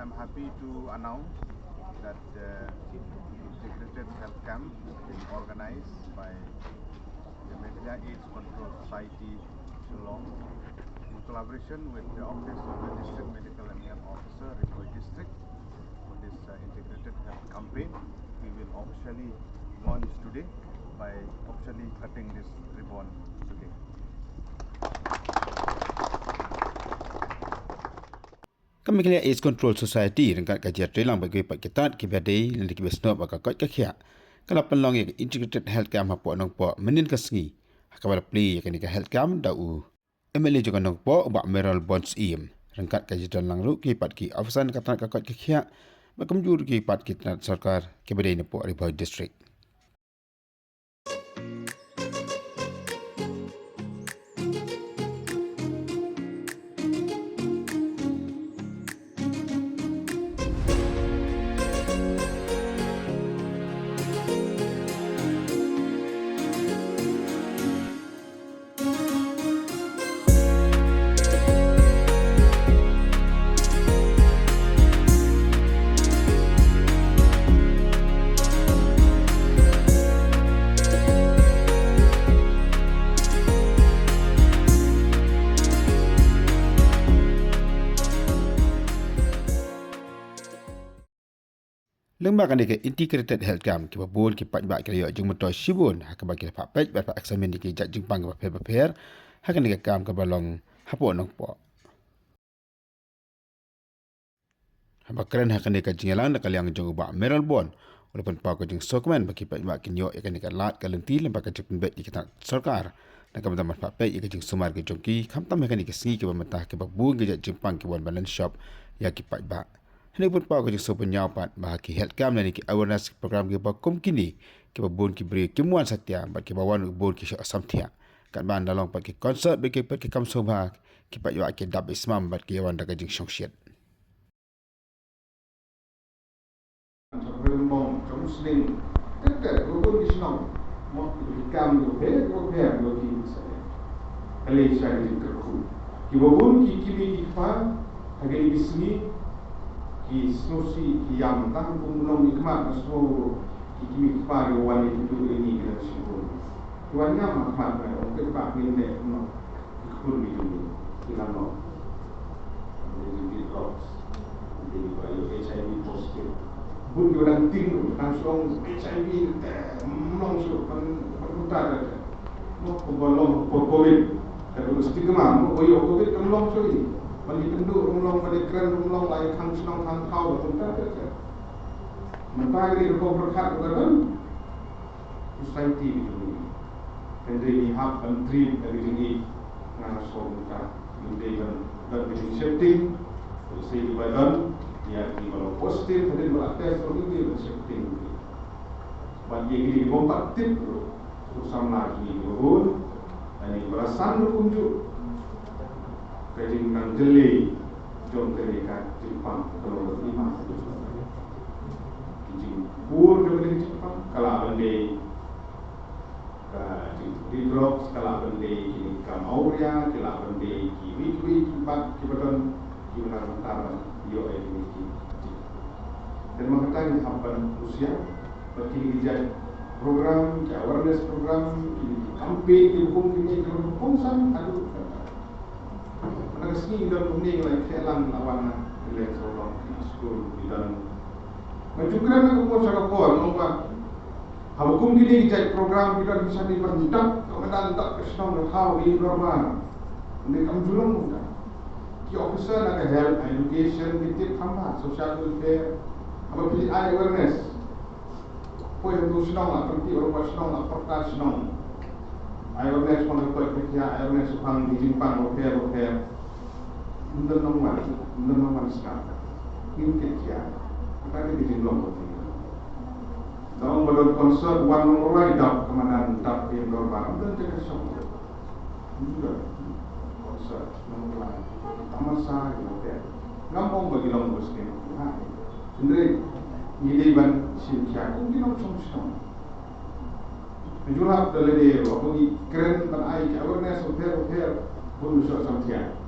I'm happy to announce that Integrated Health Camp is being organized by the Meghalaya AIDS Control Society, Shillong, in collaboration with the Office of the District Medical and Health Officer, Ripoy District, for this Integrated Health Campaign. We will officially launch today by officially cutting this ribbon today. Meghalaya AIDS Control Society rengkat kajian telang bagi paketat kibadai dan dikibasno bakakot kakia. Kalau penlong yang Integrated Health Camp hapo nongpo menin kasngi. Hakabal play yang nika Health Camp dau. MLA juga nongpo ubak Meral Bonds im. Rengkat kajian telang ru kipat ki afasan katan kakot kakia. Bakamjur kipat ki tanat sarkar kibadai nepo Ripoy District. Lembaga ni ke Integrated Health Camp ki babon ki patba ki yo jeng motor shibun hakaba ki pak pej ba eksamen ni ki jak jeng pang ba per hakan ni ke kam ka balong hapo nong po haba keren hakan ni ka jingalan da kaliang jeng ba Meral Bond walaupun pa ko jeng sokmen ba ki patba ki yo ikan ni ka lat ka lenti lembaga jek bet ki kita sarkar na ka mata pak pej ki jeng sumar ki jongki kam tam hakan ni ki singi ki ba mata ki babun ki jak jeng pang ki wan balance shop ya ki patba. Ini pun pak kerja sepenyapat bahagi health camp dan awareness program kita kum kini kita bon ki beri kimuan satya bak kita bawan bon ki asam tia kan ban dalam pak ki konsert bagi pak ki kam sobha ki pak yo ki dab ismam bak ki wan daga jing songsiat Bong muslim tak rukun Islam mau kam do be do ki saya kali saya dikerku ki bon ki kimi ki fa hageli bismi ki snosi ki yam tang kumulong ikmat aso ki kimi kipari wali itu ini kita sebut tuannya makmat untuk pak minta no ikut itu kita no ini drops ini bayu HIV positif pun orang tinggal langsung HIV langsung penutara no pembolong covid terus stigma no covid langsung bagi penduduk rumlong bagi keren rumlong lain kang senang kang tahu betul tak mentah ini kau berkat betul society itu pendiri hak menteri dari ini langsung kita mendekan dan bikin setting saya di badan ya di kalau positif dan beraktif ini setting bagi ini bombat tip bersama lagi berhubung dan ini berasan berkunjung kajing nang jeli jom mereka Jepang kalau lima kajing pur dari Jepang kalau bende di drop kalau bende kini kamauria kalau bende kiwi kibat kibatan kiunar utara yo ini dan mengetahui hampan usia bagi dijad program awareness program campaign hukum ini hukum san aduh Nasi dan kuning lagi kelang lawan nilai seorang school di dalam. Mencukuran aku pun sangat kuat nampak. Hukum ini jadi program kita bisa dipermudah. Kemudian tak kesenang how ini normal. Ini kamu jualan mudah. Ki officer nak health education titip tambah social welfare. Apa pilih awareness. Poin itu senang lah. Penting orang senang lah. Perkara senang. Awareness pun dapat kerja. Awareness pun dijimpang welfare. Mendengar sekarang ini kerja kita di sini lombok ini dalam badan konsep one orang dap kemana dap yang normal dan jadi semua juga konsep normal tamasa gitu ya gampang bagi lombok ini sendiri ini ban siapa mungkin orang semua menjual dari dia bagi keren dan air awareness hotel pun bisa sampai